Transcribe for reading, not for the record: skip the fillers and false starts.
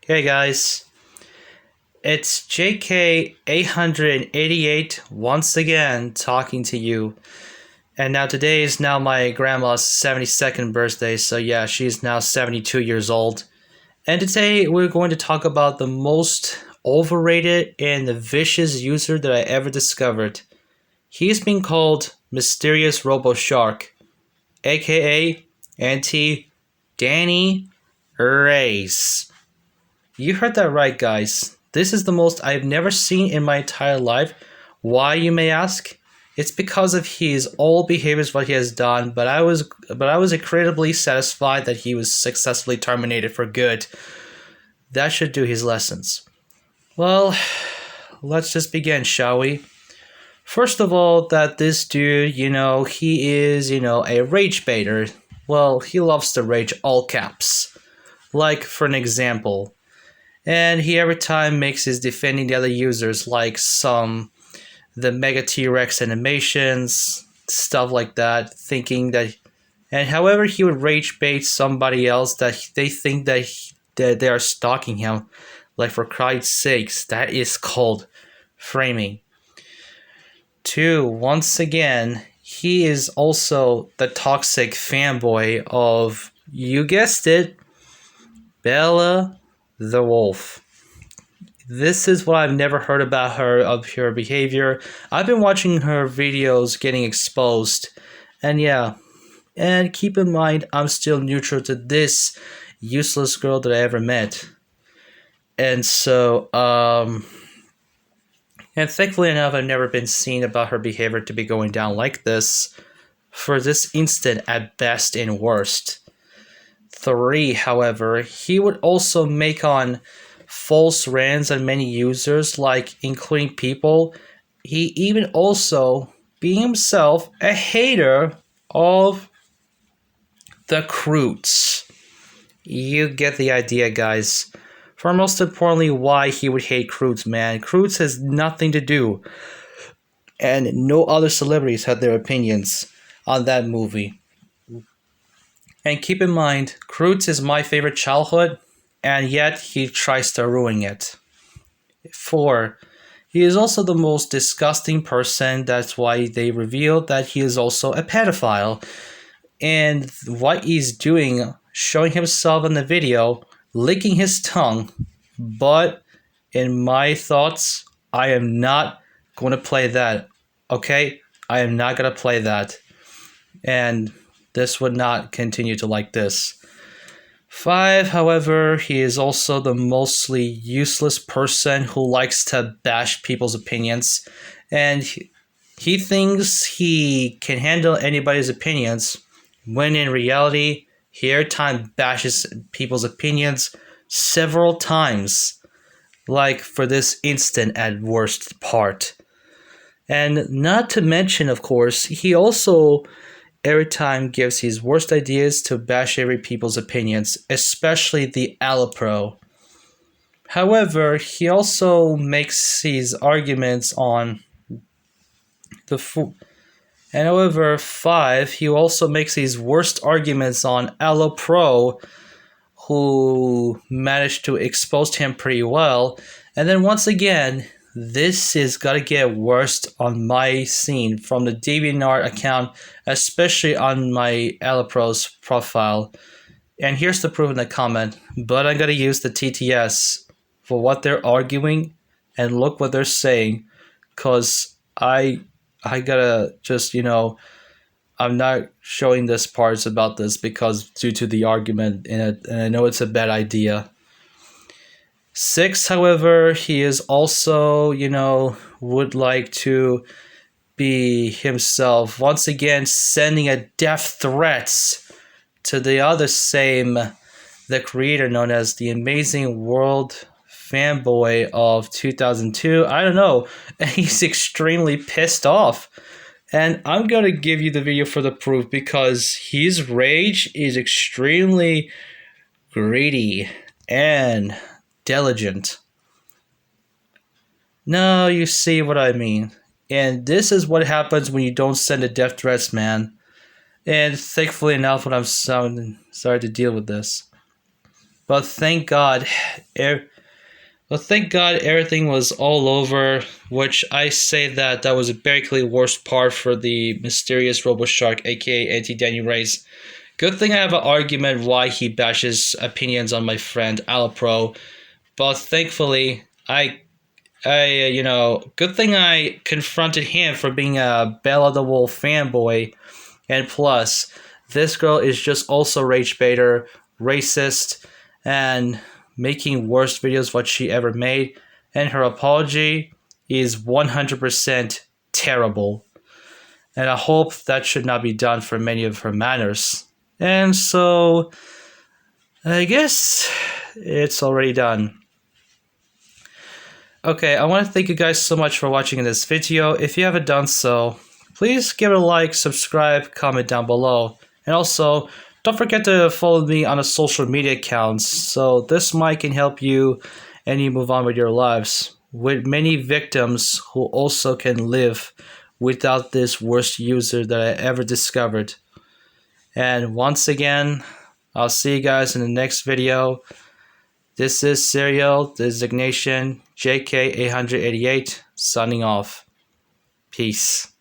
Hey guys, it's JK888 once again talking to you. And now today is now my grandma's 72nd birthday, so yeah, she's now 72 years old. And today we're going to talk about the most overrated and vicious user that I ever discovered. He's been called Mysterious Robo Shark, aka Auntie Danny Race. You heard that right, guys. This is the most I've never seen in my entire life. Why, you may ask? It's because of his old behaviors, what he has done, but I was incredibly satisfied that he was successfully terminated for good. That should do his lessons. Well, let's just begin, shall we? First of all, that this dude, he is, a rage baiter. Well, he loves to rage, all caps. Like, for an example, and he every time makes his defending the other users, like the Mega T-Rex animations, stuff like that, thinking that, and however he would rage bait somebody else that they think that they are stalking him, like, for Christ's sakes, that is called framing. 2, once again, he is also the toxic fanboy of, you guessed it, Bella the Wolf. This is what I've never heard about her, of her behavior. I've been watching her videos getting exposed. And yeah, and keep in mind, I'm still neutral to this useless girl that I ever met. And so, and thankfully enough, I've never been seen about her behavior to be going down like this. For this instant, at best and worst. 3, however, he would also make on false rants on many users, like including people. He even also, being himself, a hater of the Croots. You get the idea, guys. For most importantly, why he would hate Croots, man. Croots has nothing to do, and no other celebrities had their opinions on that movie. And keep in mind, Croots is my favorite childhood, and yet he tries to ruin it. 4, he is also the most disgusting person. That's why they revealed that he is also a pedophile. And what he's doing, showing himself in the video, licking his tongue. But in my thoughts, I am not going to play that. Okay? I am not going to play that. And this would not continue to like this. 5, however, he is also the mostly useless person who likes to bash people's opinions. And he thinks he can handle anybody's opinions, when in reality, he every time bashes people's opinions several times. Like for this instant at worst part. And not to mention, of course, he also every time gives his worst ideas to bash every people's opinions, especially the Alipro. However, he also makes his arguments on the and however, 5, he also makes his worst arguments on Alipro, who managed to expose him pretty well. And then once again, this is gonna get worse on my scene from the DeviantArt account, especially on my Alipro's profile. And here's the proof in the comment. But I'm gonna use the TTS for what they're arguing, and look what they're saying, cause I gotta just, I'm not showing this parts about this because due to the argument in it, and I know it's a bad idea. 6, however, he is also, would like to be himself. Once again, sending a death threats to the other the creator known as the Amazing World Fanboy of 2002. I don't know. And he's extremely pissed off. And I'm going to give you the video for the proof because his rage is extremely greedy and diligent. No, you see what I mean. And this is what happens when you don't send the death threats, man. And thankfully enough, when I'm sorry to deal with this. But thank God, everything was all over. Which I say that was basically the worst part for the mysterious RoboShark, aka Anti-Danny Race. Good thing I have an argument why he bashes opinions on my friend Alapro, but thankfully good thing I confronted him for being a Bella the Wolf fanboy, and plus, this girl is just also rage baiter, racist, and making worst videos what she ever made, and her apology is 100% terrible. And I hope that should not be done for many of her manners. And so, I guess it's already done. Okay, I want to thank you guys so much for watching this video. If you haven't done so, please give it a like, subscribe, comment down below. And also, don't forget to follow me on the social media accounts so this mic can help you and you move on with your lives. With many victims who also can live without this worst user that I ever discovered. And once again, I'll see you guys in the next video. This is Serial Designation JK888 signing off. Peace.